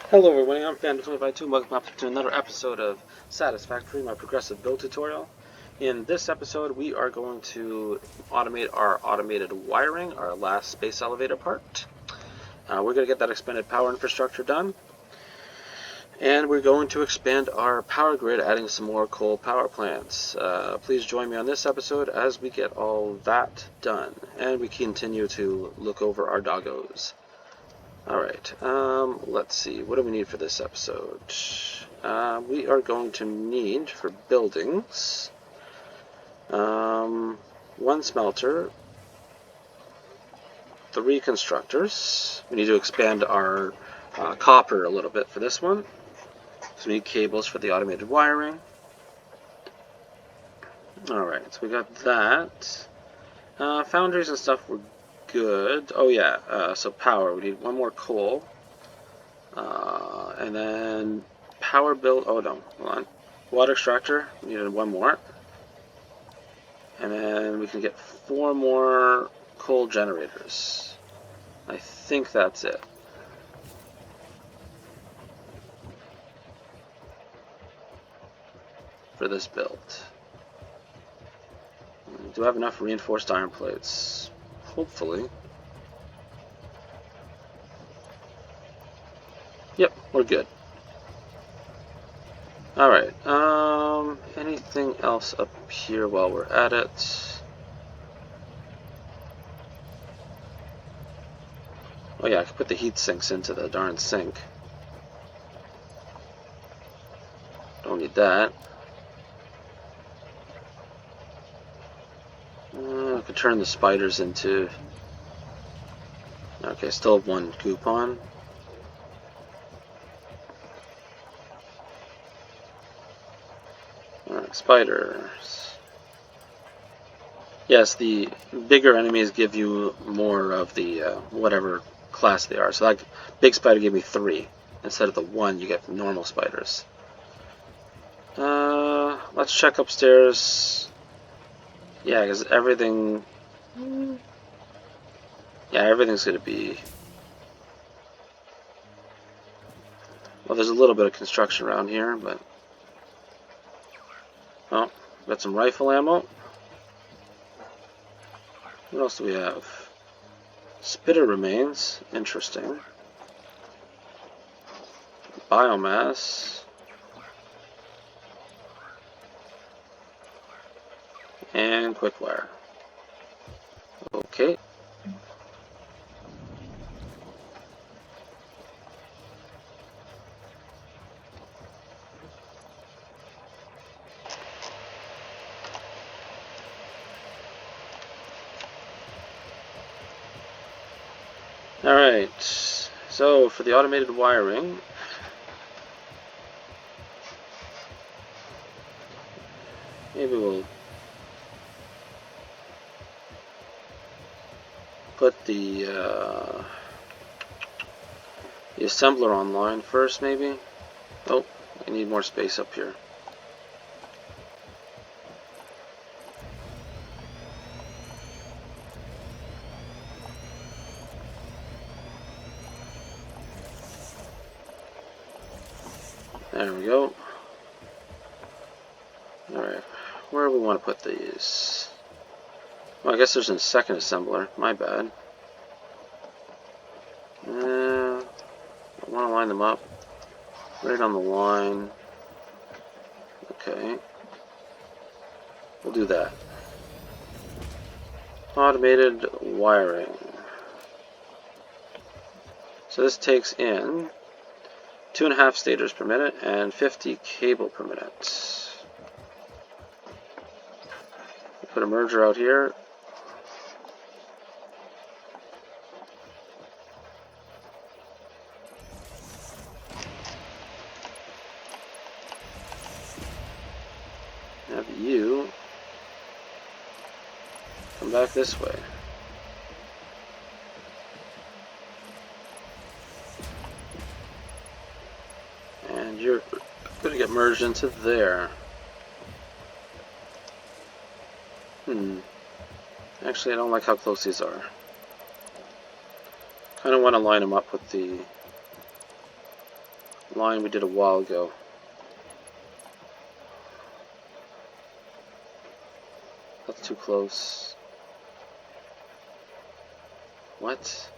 Hello everybody, I'm Fan25 and welcome back to another episode of Satisfactory, my progressive build tutorial. In this episode, we are going to automate our automated wiring, our last space elevator part. We're going to get that expanded power infrastructure done. And we're going to expand our power grid, adding some more coal power plants. Please join me on this episode as we get all that done. And we continue to look over our doggos. Alright, let's see, what do we need for this episode? We are going to need, for buildings, one smelter, 3 constructors. We need to expand our copper a little bit for this one. So we need cables for the automated wiring. Alright, so we got that. Foundries and stuff were good. Oh yeah, so power, we need one more coal. And then power build, oh no, hold on. Water extractor, we needed one more. And then we can get 4 more coal generators. I think that's it. For this build. Do I have enough reinforced iron plates? Hopefully. Yep, we're good. Alright, anything else up here while we're at it? Oh yeah, I could put the heat sinks into the darn sink. Don't need that. I could turn the spiders into... Okay, still have 1 coupon. Alright, spiders. Yes, the bigger enemies give you more of the whatever class they are. So like, big spider gave me 3. Instead of the 1 you get normal spiders. Let's check upstairs. Yeah, because everything... Yeah, everything's going to be... Well, there's a little bit of construction around here, but... Oh, got some rifle ammo. What else do we have? Spitter remains. Interesting. Biomass. And quick-wire. Okay. Alright, so for the automated wiring, maybe we'll put the assembler online first, maybe? Oh, I need more space up here. There we go. Alright, where do we want to put these? Well, I guess there's a second assembler. My bad. I want to line them up. Right on the line. Okay. We'll do that. Automated wiring. So this takes in 2.5 stators per minute and 50 cable per minute. Put a merger out here. Have you come back this way. And you're going to get merged into there. Actually, I don't like how close these are. Kind of want to line them up with the line we did a while ago. That's too close. What?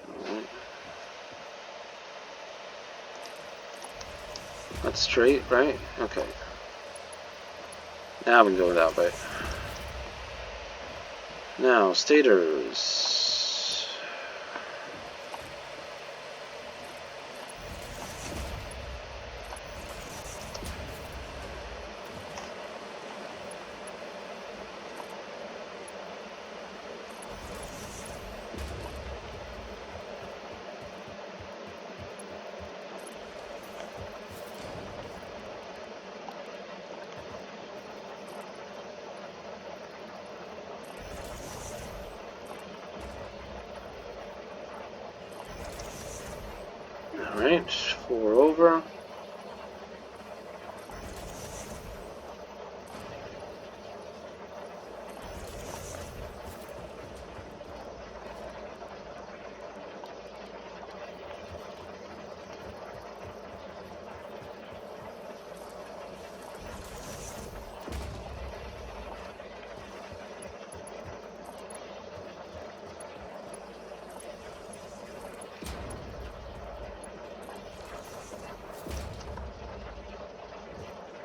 Alright. That's straight, right? Okay. Now we can go that way. Now, stators. Alright, 4 over.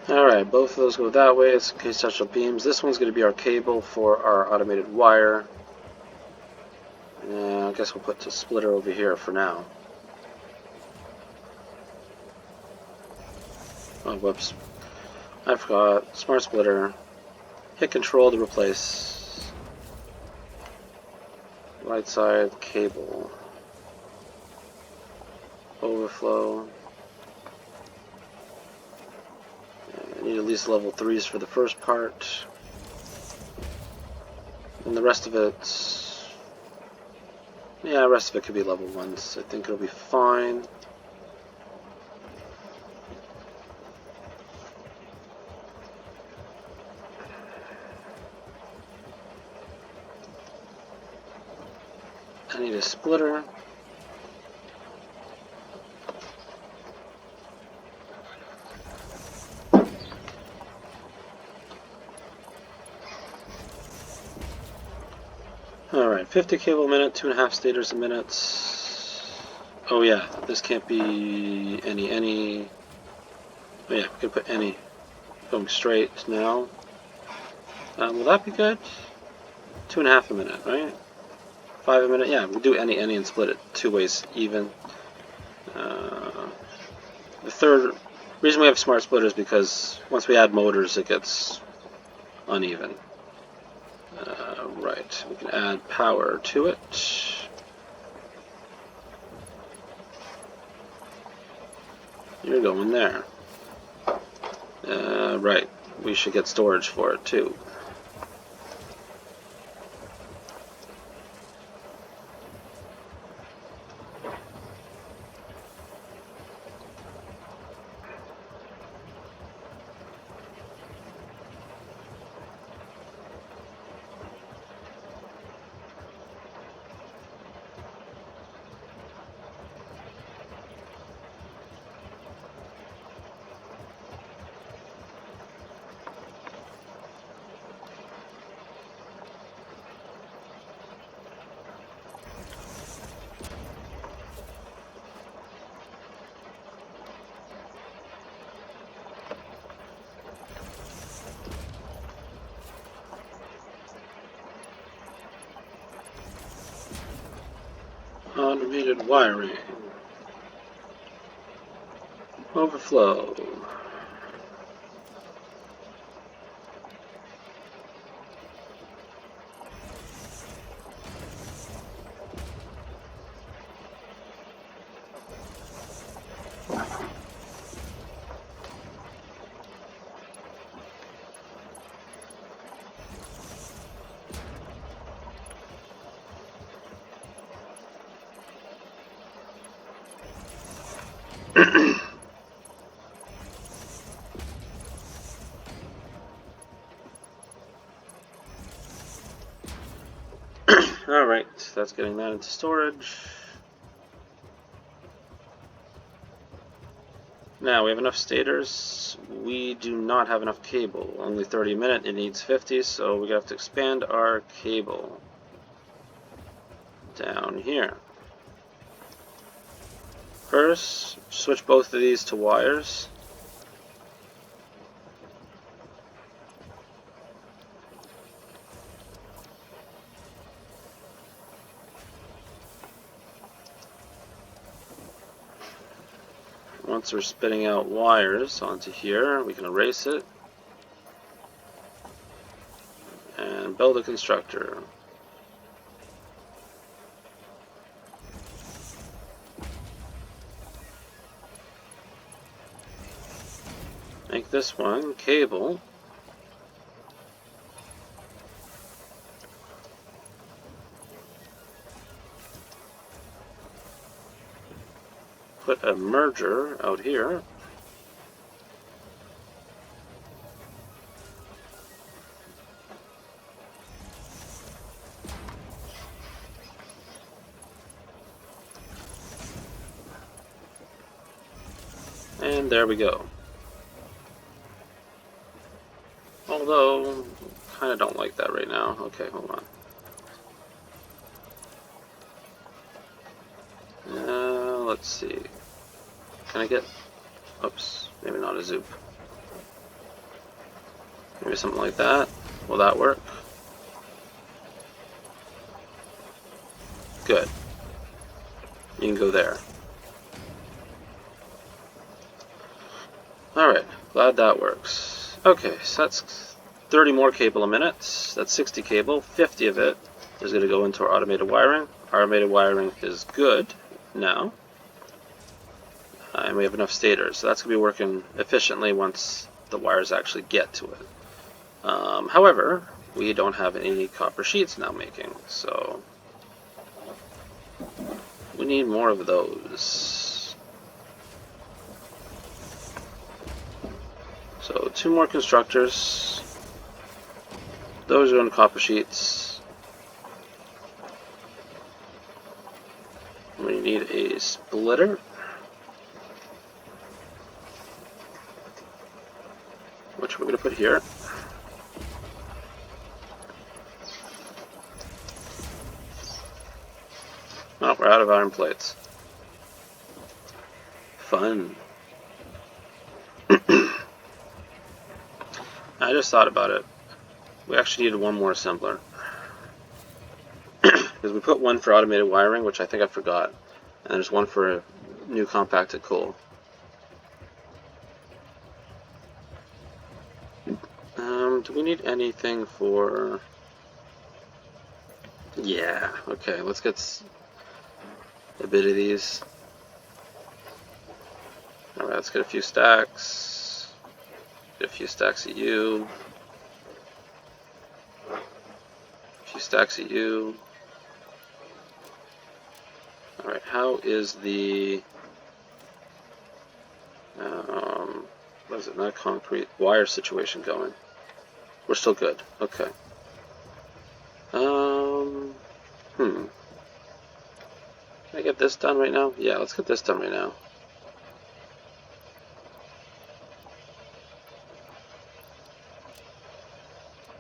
Alright, both of those go that way. It's case touch up beams. This one's going to be our cable for our automated wire. I guess we'll put the splitter over here for now. Oh, whoops. I forgot. Smart splitter. Hit control to replace. Right side cable. Overflow. I need at least level 3s for the first part. And the rest of it... yeah, the rest of it could be level 1s. I think it'll be fine. I need a splitter. Alright, 50 cable a minute, 2.5 stators a minute. Oh yeah, this can't be any. Oh yeah, we could put any going straight now. Will that be good? 2.5 a minute, right? 5 a minute, yeah, we'll do any and split it 2 ways even. The third reason we have smart splitters is because once we add motors it gets uneven. Right, we can add power to it. You're going there. Right, we should get storage for it too. Automated wiring. Overflow. Alright, that's getting that into storage. Now, we have enough stators. We do not have enough cable. Only 30 minutes, it needs 50, so we're going to have to expand our cable down here. First, switch both of these to wires. Once we're spitting out wires onto here, we can erase it and build a constructor. Make this one cable. Put a merger out here. And there we go. Although, kind of don't like that right now. Okay, hold on. Let's see. Can I get... Oops, maybe not a zoop. Maybe something like that. Will that work? Good. You can go there. Alright, glad that works. Okay, so that's 30 more cable a minute. That's 60 cable. 50 of it is going to go into our automated wiring. Our automated wiring is good now. And we have enough stators, so that's going to be working efficiently once the wires actually get to it. However, we don't have any copper sheets now making, so we need more of those. So 2 more constructors. Those are on copper sheets. We need a splitter. Which we're going to put here. Oh, we're out of iron plates. Fun. I just thought about it. We actually needed one more assembler. Because we put one for automated wiring, which I think I forgot. And there's one for new compacted coal. Do we need anything for... Yeah, okay, let's get a bit of these. Alright, let's get a few stacks. Get a few stacks of you. A few stacks of you. Alright, how is the... what is it, not concrete, wire situation going? We're still good. Okay. Can I get this done right now? Yeah, let's get this done right now.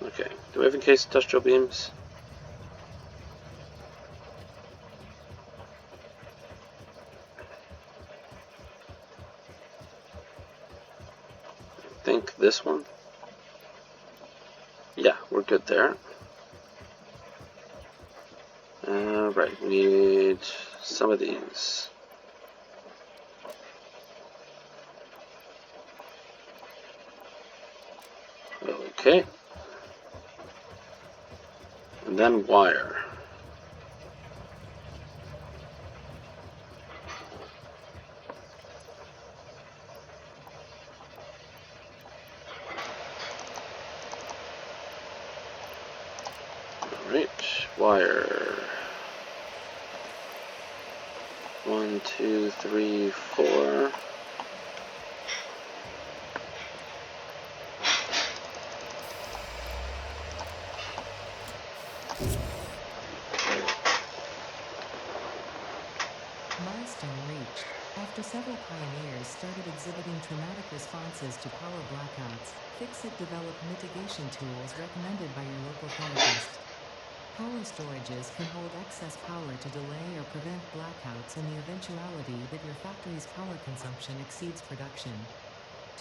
Okay. Do we have encased industrial beams? I think this one. Yeah, we're good there. Right, we need some of these. Okay. And then wire. Alright, wire. 1, 2, 3, 4. After several pioneers started exhibiting traumatic responses to power blackouts, Fix-It developed mitigation tools recommended by your local therapist. Power storages can hold excess power to delay or prevent blackouts in the eventuality that your factory's power consumption exceeds production.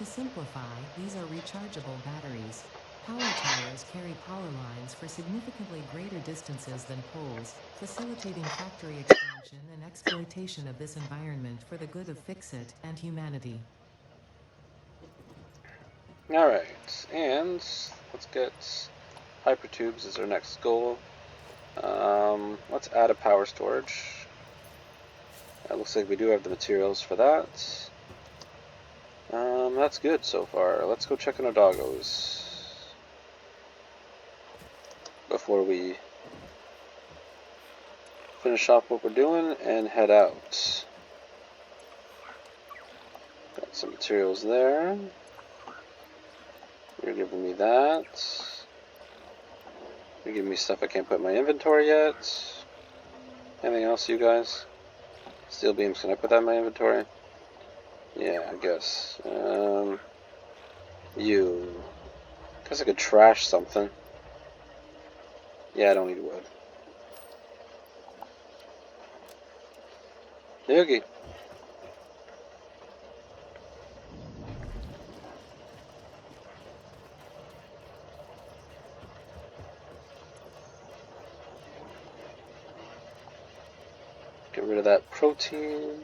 To simplify, these are rechargeable batteries. Power towers carry power lines for significantly greater distances than poles, facilitating factory expansion and exploitation of this environment for the good of Fix-It and humanity. Alright, and let's get Hypertubes as our next goal. Let's add a power storage. It looks like we do have the materials for that. That's good so far. Let's go check on our doggos before we finish off what we're doing and head out. Got some materials there. You're giving me that. You're giving me stuff I can't put in my inventory yet. Anything else, you guys? Steel beams, can I put that in my inventory? Yeah, I guess. You. Guess I could trash something. Yeah, I don't need wood. Yogi. Get rid of that protein.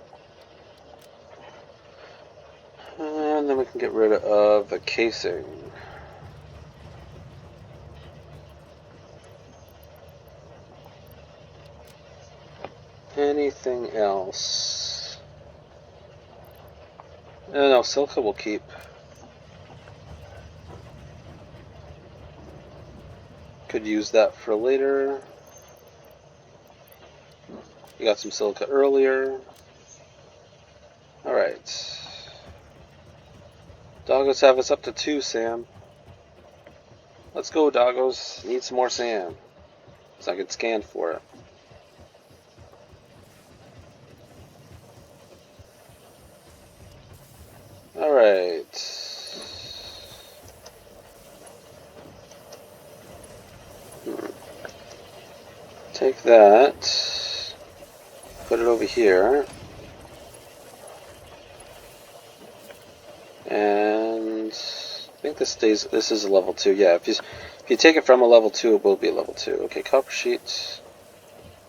And then we can get rid of the casing. Anything else? No, silica will keep. Could use that for later. You got some silica earlier. Alright. Doggos have us up to 2, Sam. Let's go, doggos. Need some more sand. So I can scan for it. Alright. Take that. Put it over here. And I think this stays. This is a level 2. Yeah, if you take it from a level 2, it will be a level 2. Okay, copper sheet.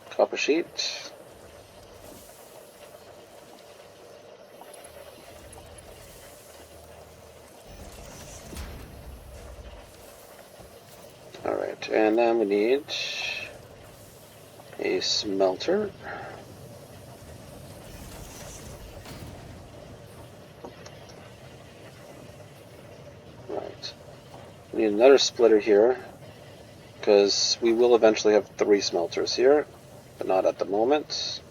Copper sheet. Alright, and then we need a smelter. Right. We need another splitter here, because we will eventually have 3 smelters here, but not at the moment.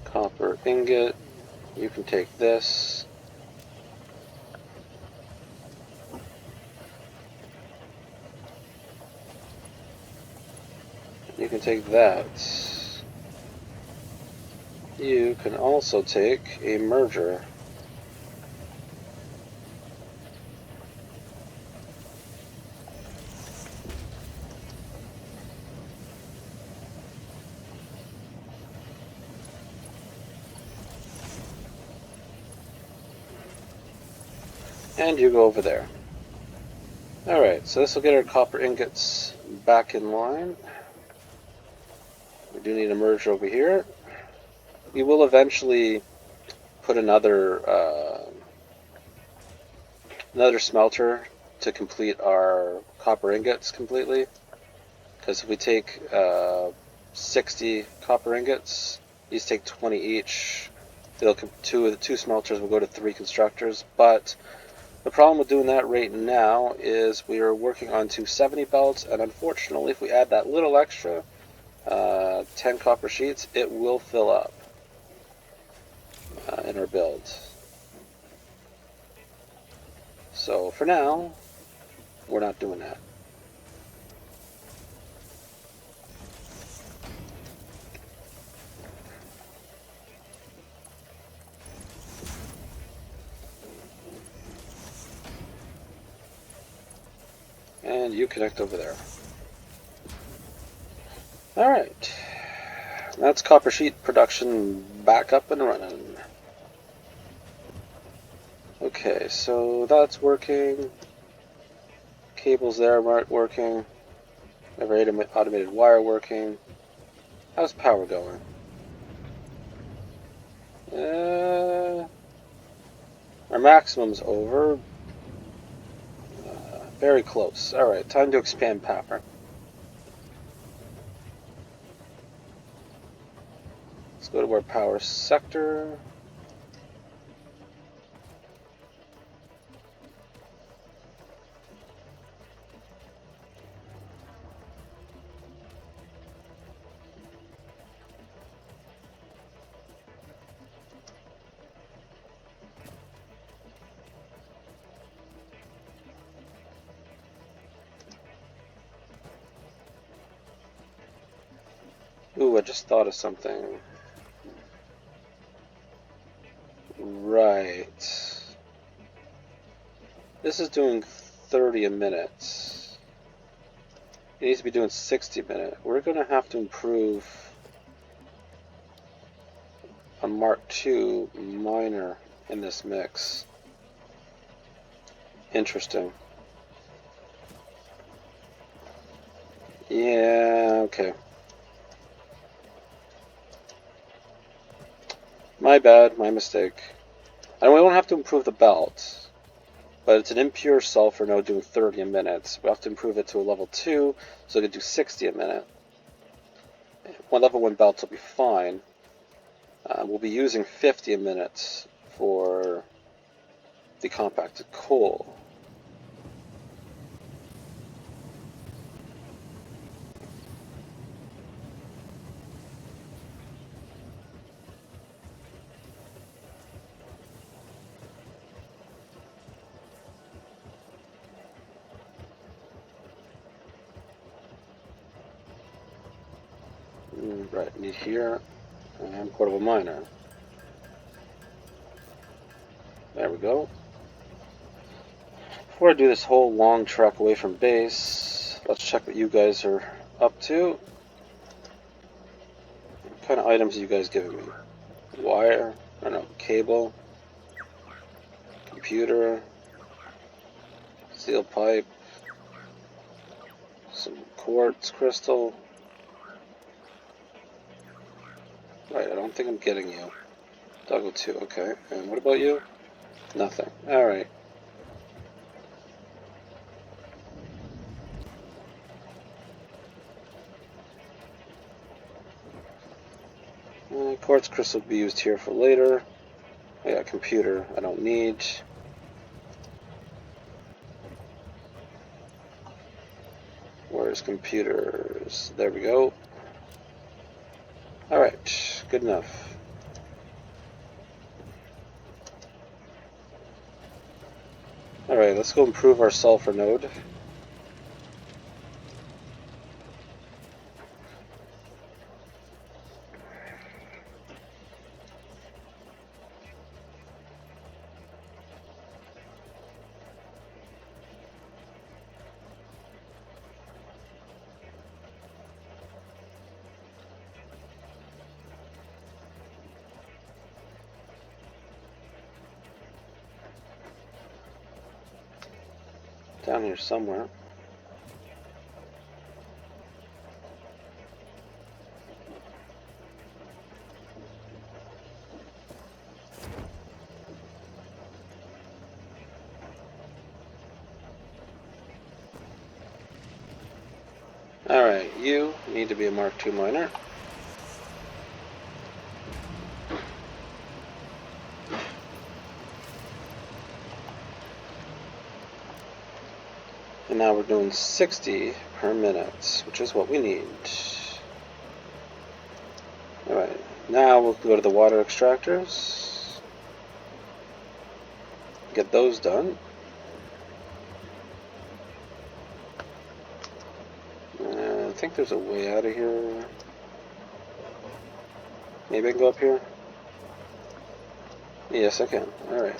Copper ingot. You can take this. You can take that. You can also take a merger. And you go over there. Alright, so this will get our copper ingots back in line. We do need a merger over here. We will eventually put another smelter to complete our copper ingots completely. Because if we take 60 copper ingots, these take 20 each. It'll two smelters will go to 3 constructors, but the problem with doing that right now is we are working on 270 belts, and unfortunately, if we add that little extra, 10 copper sheets, it will fill up in our build. So for now, we're not doing that. And you connect over there. Alright. That's copper sheet production back up and running. Okay, so that's working. Cables there aren't working. Every automated wire working. How's power going? Our maximum's over. Very close. Alright, time to expand power. Let's go to our power sector. Ooh, I just thought of something. Right. This is doing 30 a minute. It needs to be doing 60 a minute. We're going to have to improve a Mark II miner in this mix. Interesting. Yeah, okay. My bad, my mistake. And we won't have to improve the belt, but it's an impure sulfur node doing 30 a minute. We have to improve it to a level 2, so it can do 60 a minute. One level 1 belts will be fine. We'll be using 50 a minute for the compacted coal. Right, need here, and portable miner. There we go. Before I do this whole long trek away from base, let's check what you guys are up to. What kind of items are you guys giving me? Wire, I don't know, cable, computer, steel pipe, some quartz crystal. Right, I don't think I'm getting you. Doggo 2, okay. And what about you? Nothing. Alright. Quartz crystal will be used here for later. Yeah, computer I don't need. Where's computers? There we go. Alright, good enough. Alright, let's go improve our sulfur node. Down here somewhere. Alright, you need to be a Mark II miner. And now we're doing 60 per minute, which is what we need. Alright, now we'll go to the water extractors. Get those done. think there's a way out of here. Maybe I can go up here? Yes, I can. Alright.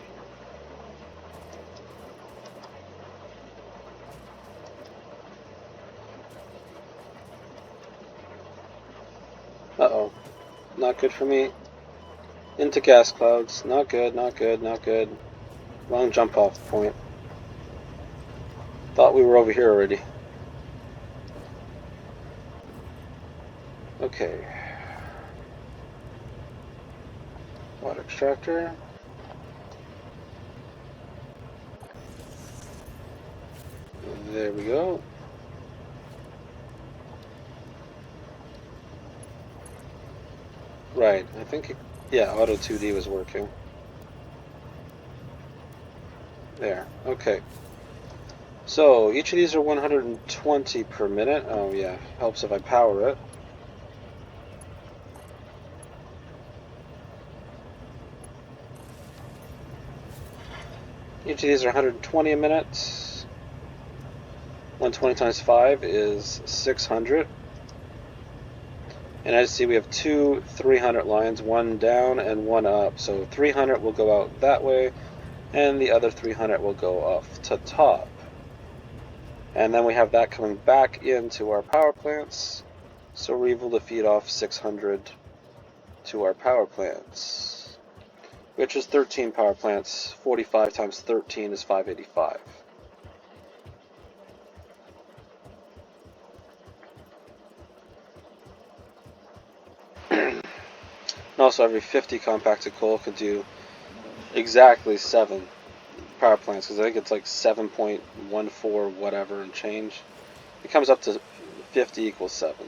Uh-oh. Not good for me. Into gas clouds. Not good, not good, not good. Long jump off point. Thought we were over here already. Okay. Water extractor. There we go. Right, I think, yeah, Auto 2D was working. There, okay. So, each of these are 120 per minute. Oh yeah, helps if I power it. Each of these are 120 a minute. 120 times 5 is 600. And as you see, we have two 300 lines, one down and one up. So 300 will go out that way, and the other 300 will go off to top. And then we have that coming back into our power plants. So we're able to feed off 600 to our power plants, which is 13 power plants. 45 times 13 is 585. And also every 50 compacted coal could do exactly 7 power plants, because I think it's like 7.14 whatever and change. It comes up to 50 equals 7.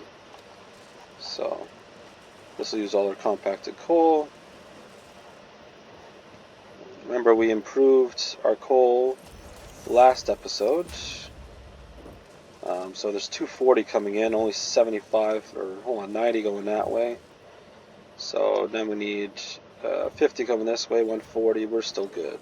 So this will use all our compacted coal. Remember, we improved our coal last episode. So there's 240 coming in, only 75, or hold on, 90 going that way. So then we need 50 coming this way, 140, we're still good.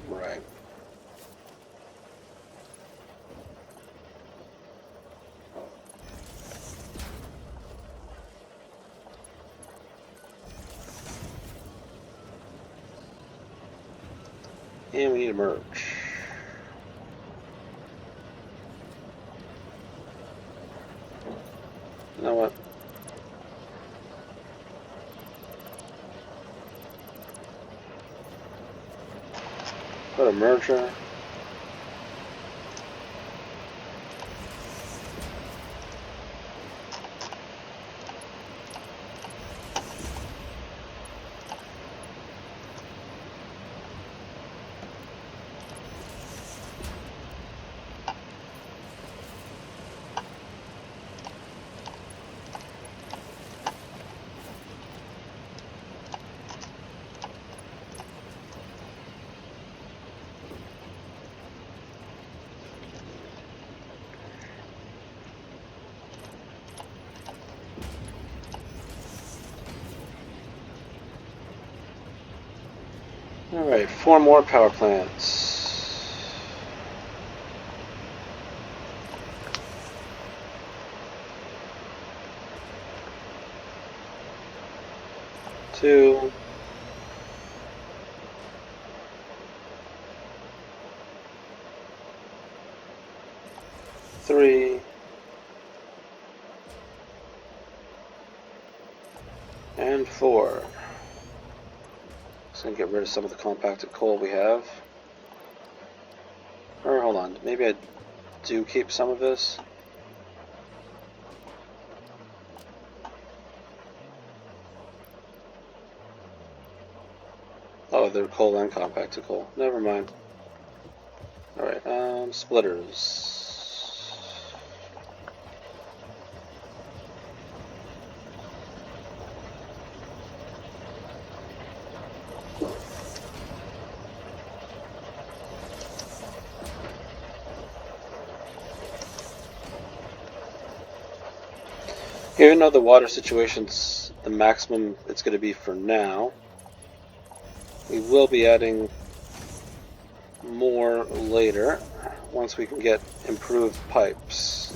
Right. And we need to merge. You know what? Put a merger. Alright, 4 more power plants. Two. Three. And 4. Just gonna get rid of some of the compacted coal we have. Or hold on, maybe I do keep some of this. Oh, they're coal and compacted coal. Never mind. Alright, splitters. Even though the water situation's the maximum it's going to be for now, we will be adding more later once we can get improved pipes.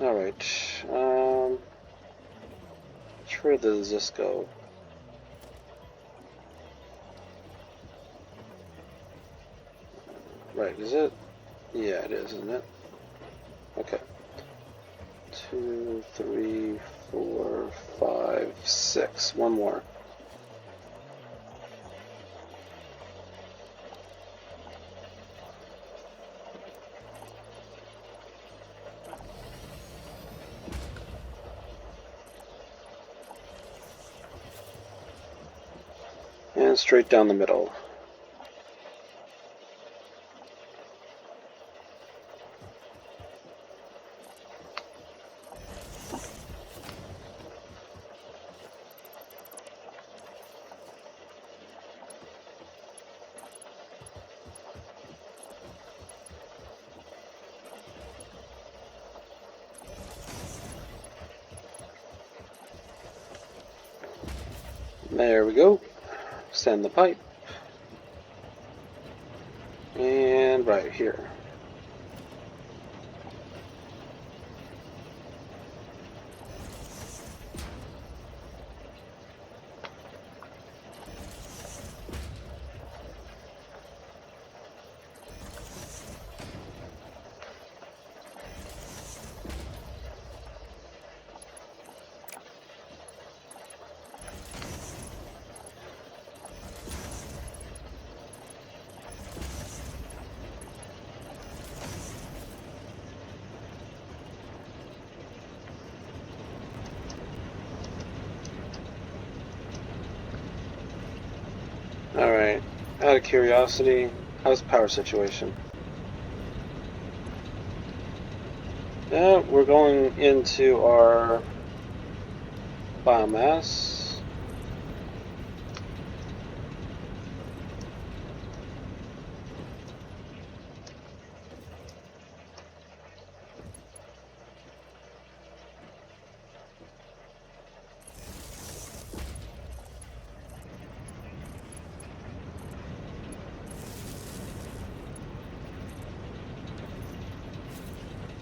Alright, where does this go? Right, is it? Yeah, it is, isn't it? Okay. 2, 3, 4, 5, 6. One more. And straight down the middle. There we go. Send the pipe. And right here. Alright, out of curiosity, how's the power situation? Yeah, we're going into our biomass.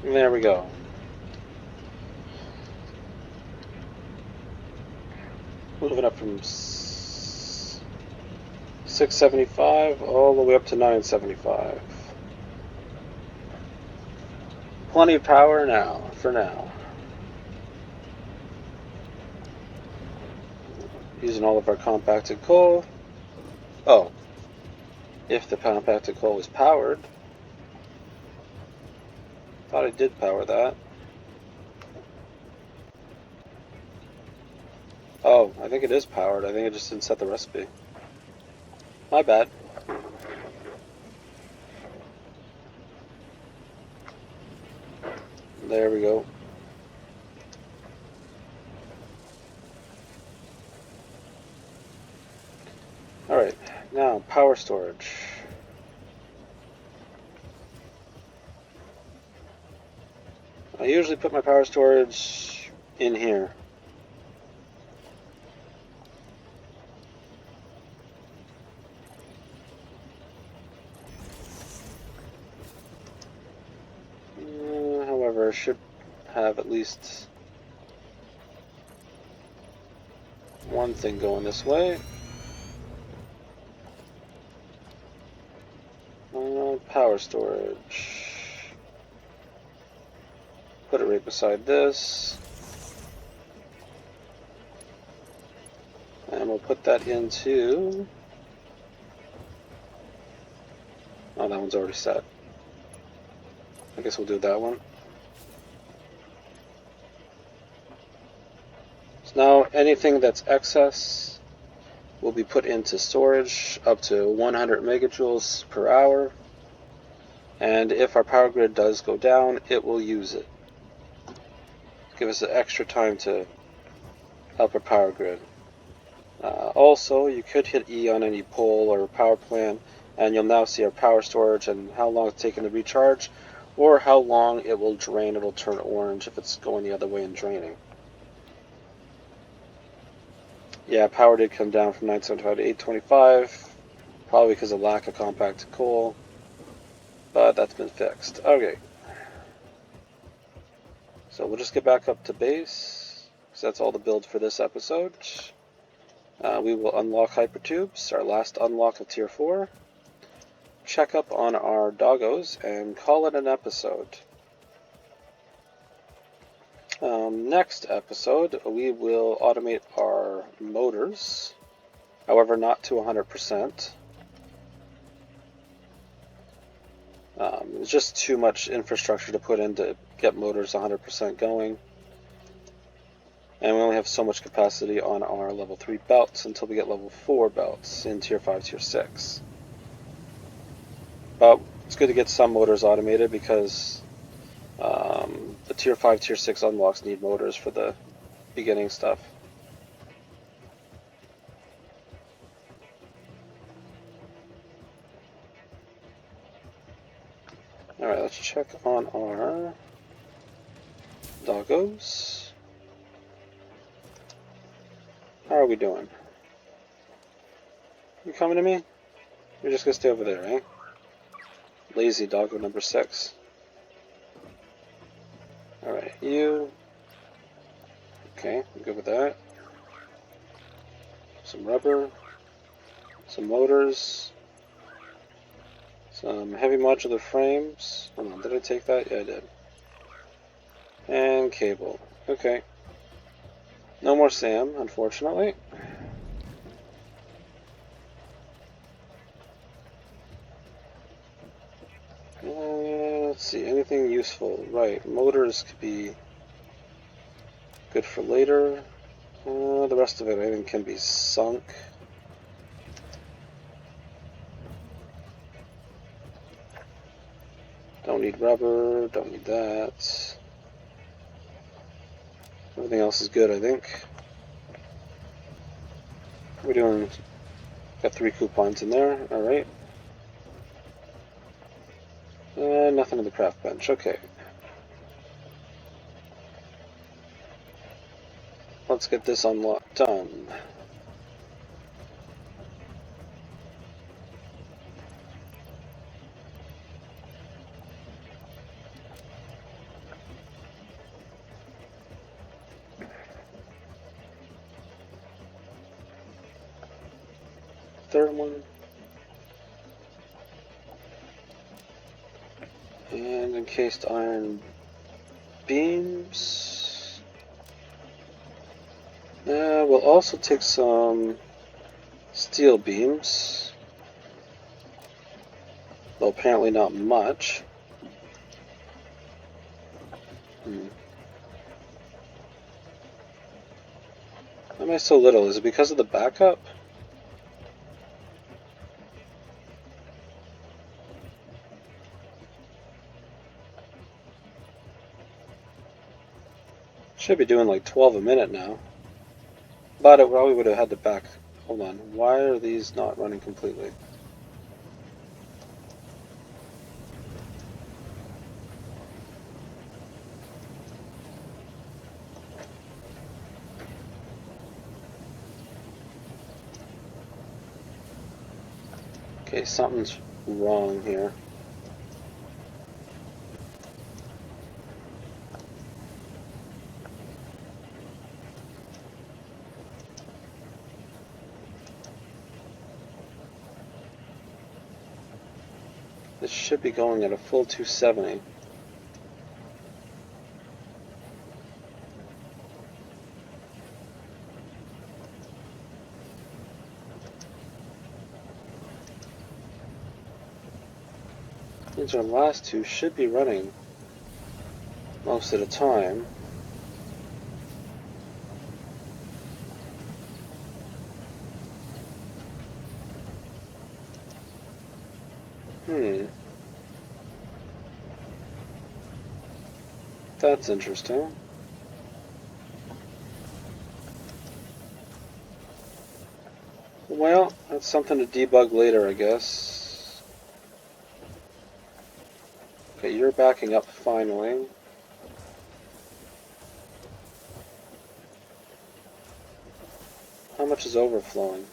There we go. Moving up from 675 all the way up to 975. Plenty of power now, for now. Using all of our compacted coal. Oh, if the compacted coal was powered. Thought I did power that. Oh, I think it is powered. I think I just didn't set the recipe. My bad. There we go. Alright, now power storage. I usually put my power storage in here. However, I should have at least one thing going this way. Power storage. Put it right beside this. And we'll put that into... Oh, that one's already set. I guess we'll do that one. So now anything that's excess will be put into storage up to 100 megajoules per hour. And if our power grid does go down, it will use it. Give us extra time to help our power grid. Also, you could hit E on any pole or power plant And you'll now see our power storage and how long it's taken to recharge, or how long it will drain. It'll turn orange if it's going the other way and draining. Yeah, power did come down from 975 to 825, probably because of lack of compacted coal, but that's been fixed. Okay, so we'll just get back up to base, because that's all the build for this episode. We will unlock Hypertubes, our last unlock of Tier 4, check up on our doggos, and call it an episode. Next episode, we will automate our motors, however not to 100%. It's just too much infrastructure to put in to get motors 100% going. And we only have so much capacity on our level 3 belts until we get level 4 belts in Tier 5, Tier 6. But it's good to get some motors automated because the Tier 5, Tier 6 unlocks need motors for the beginning stuff. Alright, let's check on our doggos. How are we doing? You coming to me? You're just gonna stay over there, eh? Lazy doggo number 6. Alright, you. Okay, I'm good with that. Some rubber. Some motors. Some heavy modular frames. Hold on, did I take that? Yeah, I did. And cable. Okay. No more Sam, unfortunately. Let's see, anything useful? Right, motors could be good for later. The rest of it I think can be sunk. Don't need rubber, don't need that. Everything else is good, I think. We're doing, got 3 coupons in there, alright. Nothing in the craft bench, okay. Let's get this unlocked, done. Third one. And encased iron beams. We'll also take some steel beams, though apparently not much. Why am I so little? Is it because of the backup? Should be doing like 12 a minute now. But it probably would have had to back. Hold on. Why are these not running completely? Okay, something's wrong here. This should be going at a full 270. These our last 2 should be running most of the time. That's interesting. Well, that's something to debug later, I guess. backing up finally. How much is overflowing?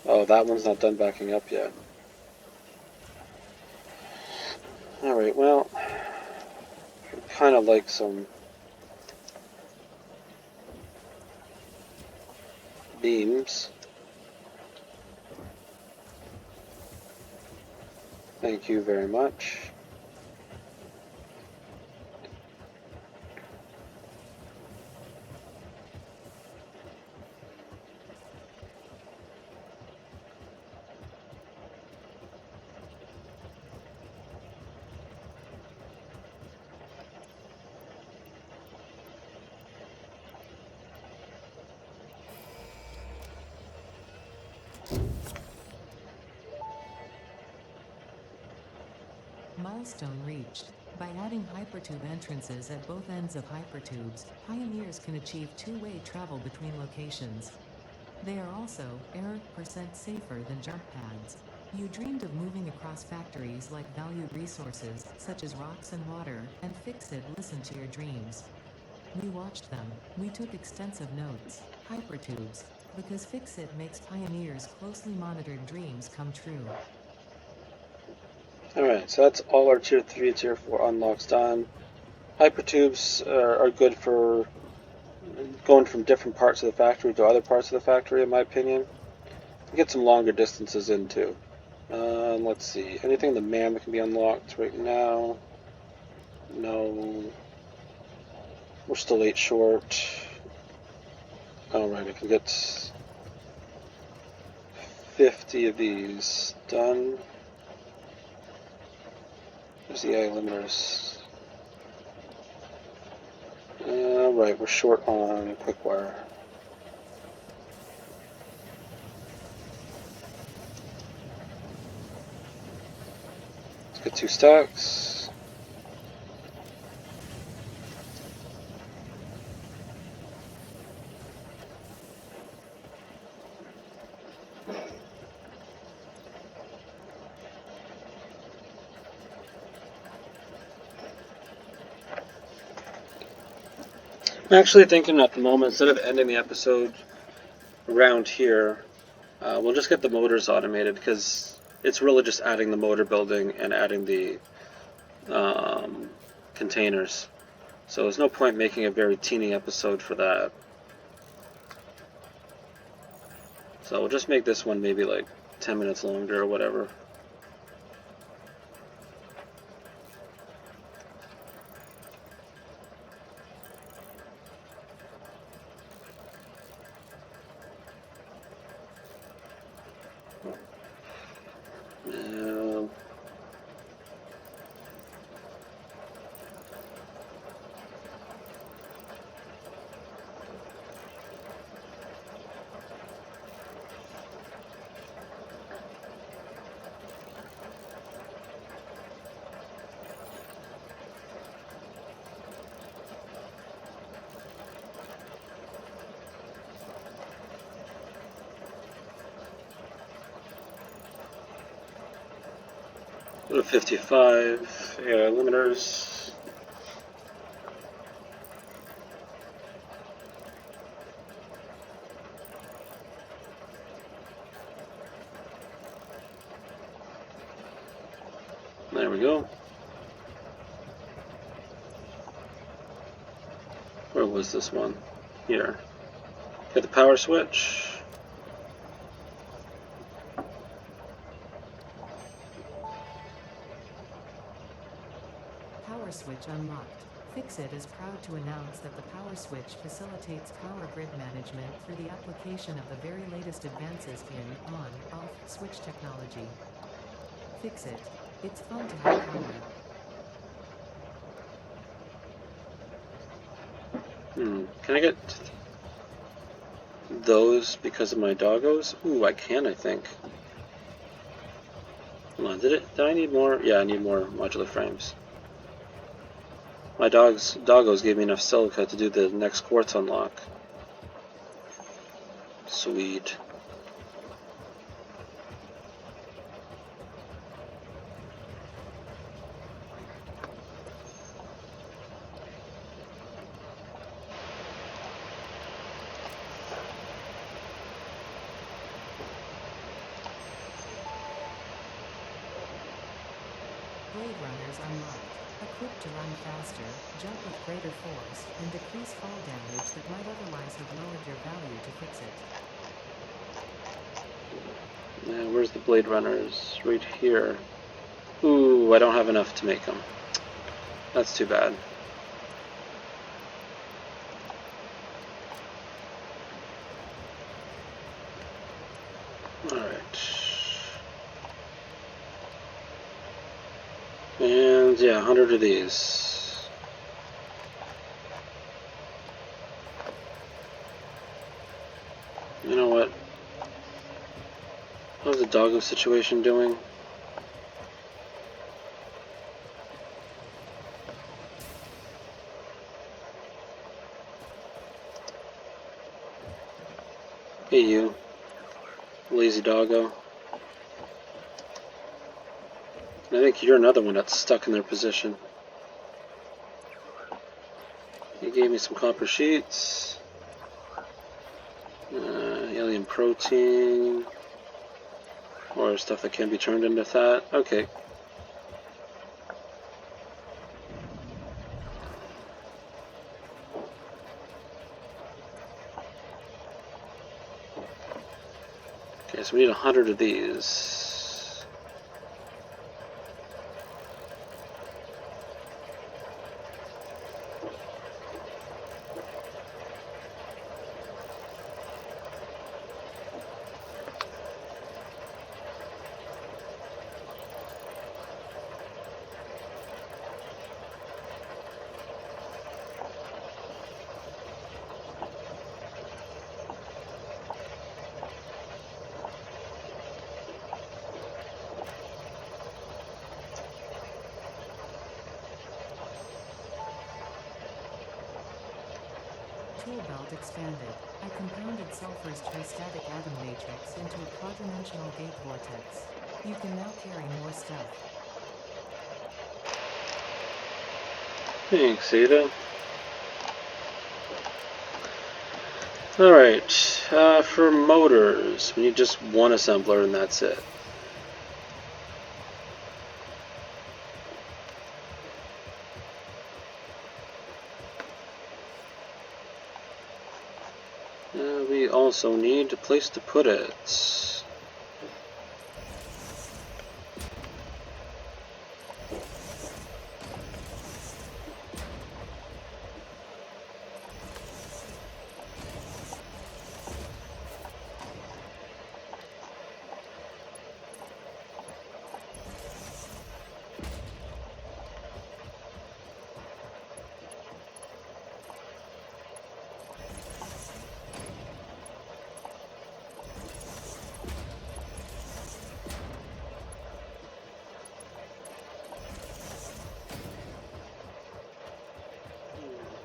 Oh, that one's not done backing up yet. Alright, well, kind of like some beams. Thank you very much. Milestone reached. By adding hypertube entrances at both ends of hypertubes, pioneers can achieve two-way travel between locations. They are also error% safer than jump pads. You dreamed of moving across factories like valued resources, such as rocks and water, and Fixit listened to your dreams. We watched them. We took extensive notes. Hypertubes. Because Fixit makes pioneers' closely monitored dreams come true. Alright, so that's all our Tier 3, Tier 4 unlocks done. Hypertubes are good for going from different parts of the factory to other parts of the factory, in my opinion. You get some longer distances in, too. Let's see. Anything in the mammoth can be unlocked right now? No. We're still 8 short. Alright, I can get 50 of these done. There's the eye limiters. Alright, we're short on quick wire. Let's get 2 stacks. I'm actually thinking at the moment, instead of ending the episode around here, we'll just get the motors automated, because it's really just adding the motor building and adding the containers. So there's no point making a very teeny episode for that. So we'll just make this one maybe like 10 minutes longer or whatever. Go to 55, air limiters. There we go. Where was this one? Here. Hit the power switch. Power switch unlocked. Fixit is proud to announce that the power switch facilitates power grid management through the application of the very latest advances in on-off switch technology. Fixit. It's fun to have power. Can I get those because of my doggos? Ooh, I can, I think. Hold on, did I need more? Yeah, I need more modular frames. My doggos gave me enough silica to do the next quartz unlock. Sweet. Blade runners unlocked. Equipped to run faster, jump with greater force, and decrease fall damage that might otherwise have lowered your value to fix it. Yeah, where's the Blade Runners? Right here. Ooh, I don't have enough to make them. That's too bad. Alright. And yeah, 100 of these. You know what? How's the doggo situation doing? Hey you, lazy doggo. I think you're another one that's stuck in their position. He gave me some copper sheets. Alien protein. Or stuff that can be turned into that. Okay. Okay, so we need 100 of these. Tool belt expanded. I compounded sulfur's tristatic atom matrix into a quadrimensional gate vortex. You can now carry more stuff. Thanks, Ada. Alright, for motors, we need just one assembler and that's it. We also need a place to put it.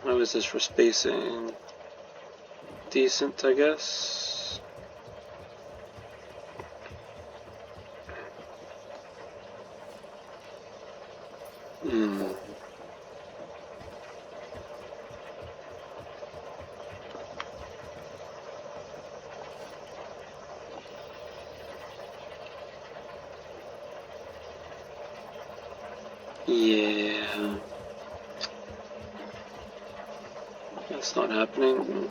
How is this for spacing? Decent, I guess. Yeah. That's not happening.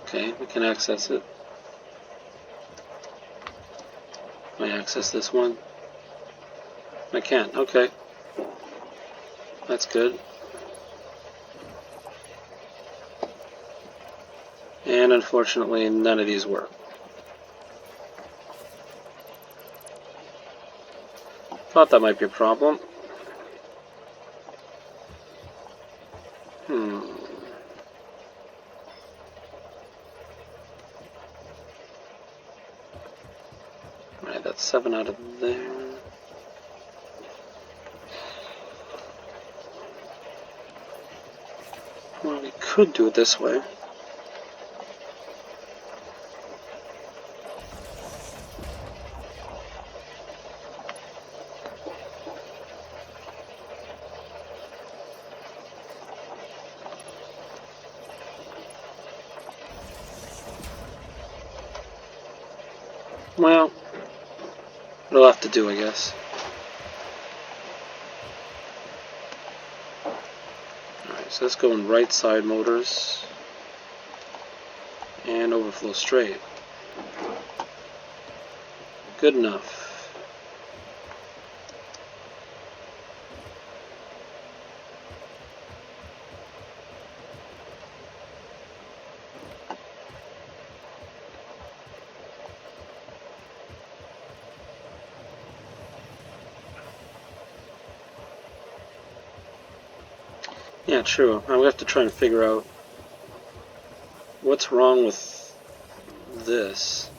Okay, we can access it. Can I access this one? I can't, okay. That's good. And unfortunately, none of these work. Thought that might be a problem. Right, that's 7 out of there. Well, we could do it this way. Well, it'll have to do, I guess. Alright, so let's go in right side motors and overflow straight. Good enough. Yeah, true. I'm gonna have to try and figure out what's wrong with this.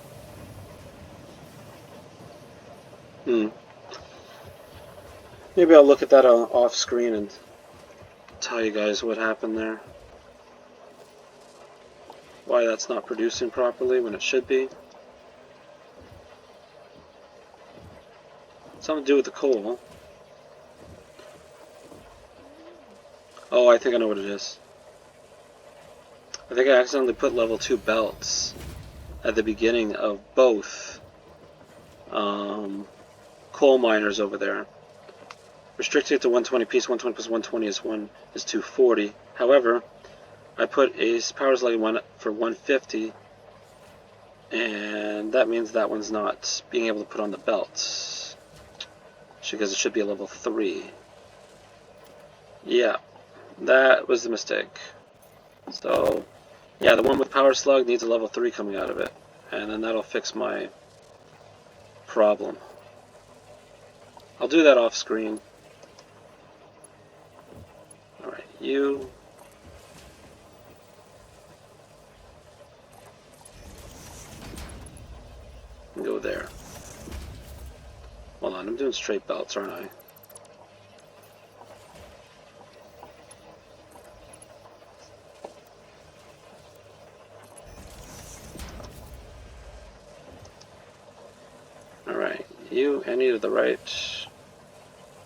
Maybe I'll look at that off screen and tell you guys what happened there. Why that's not producing properly when it should be. Something to do with the coal. Oh, I think I know what it is. I think I accidentally put level 2 belts at the beginning of both coal miners over there. Restricted to 120 piece, 120 plus 120 is 240. However, I put a power slug one for 150, and that means that one's not being able to put on the belts because it should be a level 3. Yeah, that was the mistake. So, yeah, the one with power slug needs a level 3 coming out of it, and then that'll fix my problem. I'll do that off screen. Alright, you. Go there. Hold on, I'm doing straight belts, aren't I? Alright, you, any to the right,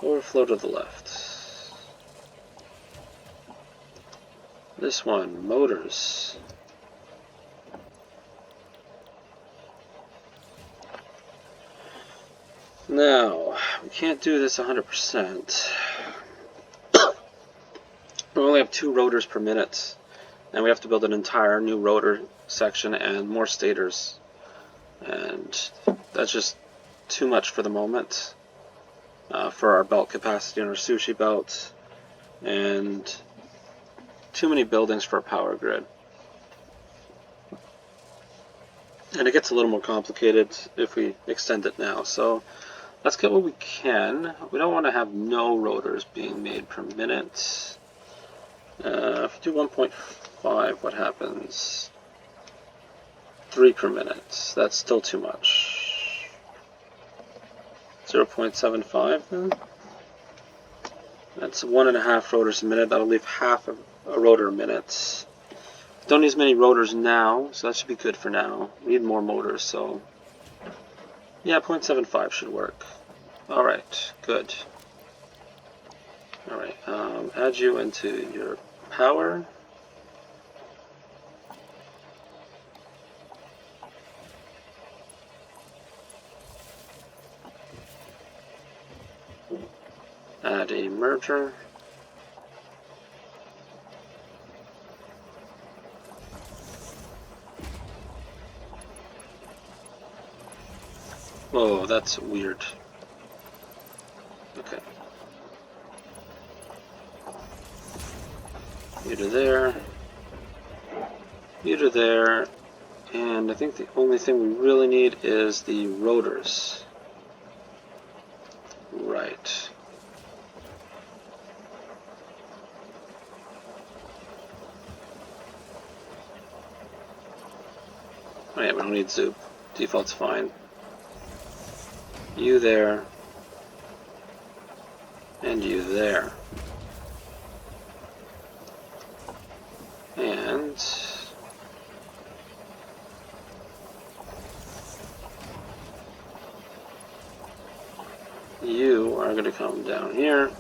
overflow to the left. This one, motors. Now, we can't do this 100%. We only have 2 rotors per minute, and we have to build an entire new rotor section and more stators. And that's just too much for the moment for our belt capacity on our sushi belt, and too many buildings for a power grid. And it gets a little more complicated if we extend it now. So let's get what we can. We don't want to have no rotors being made per minute. If we do 1.5, what happens? 3 per minute. That's still too much. 0.75 then? That's 1.5 rotors a minute. That'll leave half a rotor a minute. Don't need as many rotors now, so that should be good for now. We need more motors, so yeah, 0.75 should work. Alright, good. Alright, add you into your power. Add a merger. Oh, that's weird. Okay. You to there. You to there. And I think the only thing we really need is the rotors. Right. Oh yeah, we don't need Zoop. Default's fine. You there. And you there. are going to come down here.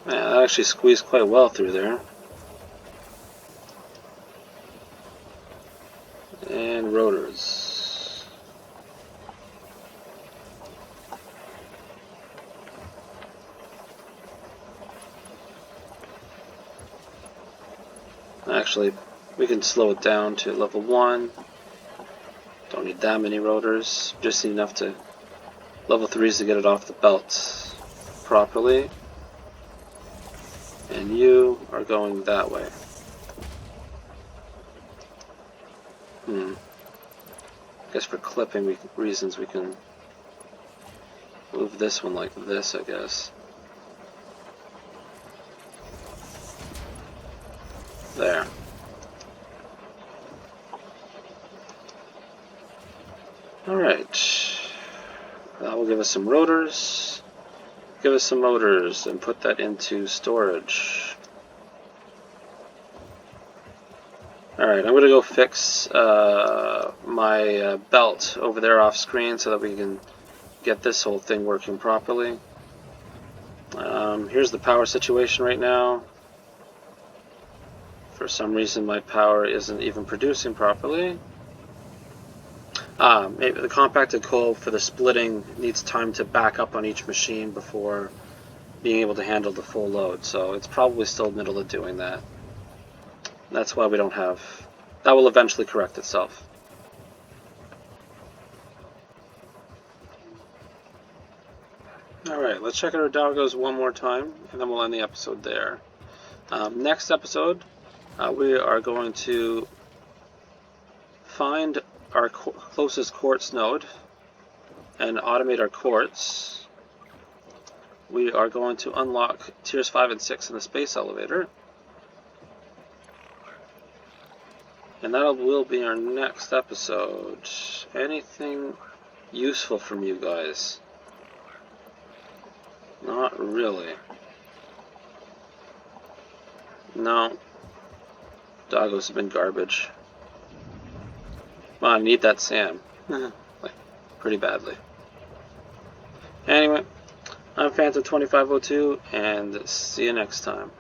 Man, that actually squeezed quite well through there. And rotors. Actually, we can slow it down to level 1. Don't need that many rotors. Just need enough to level 3s to get it off the belt properly. And you are going that way. I guess for clipping reasons we can move this one like this, I guess. There. Alright. That will give us some rotors. Give us some motors and put that into storage. Alright, I'm going to go fix my belt over there off screen so that we can get this whole thing working properly. Here's the power situation right now. For some reason my power isn't even producing properly. Maybe the compacted coal for the splitting needs time to back up on each machine before being able to handle the full load, so it's probably still in the middle of doing that. That's why we don't have... That will eventually correct itself. Alright, let's check out our doggos one more time, and then we'll end the episode there. Next episode, we are going to find our closest quartz node and automate our quartz. We are going to unlock tiers 5 and 6 in the space elevator. And that will be our next episode. Anything useful from you guys? Not really. No. Doggos have been garbage. Well, I need that Sam. Like, pretty badly. Anyway, I'm Phantom2502, and see you next time.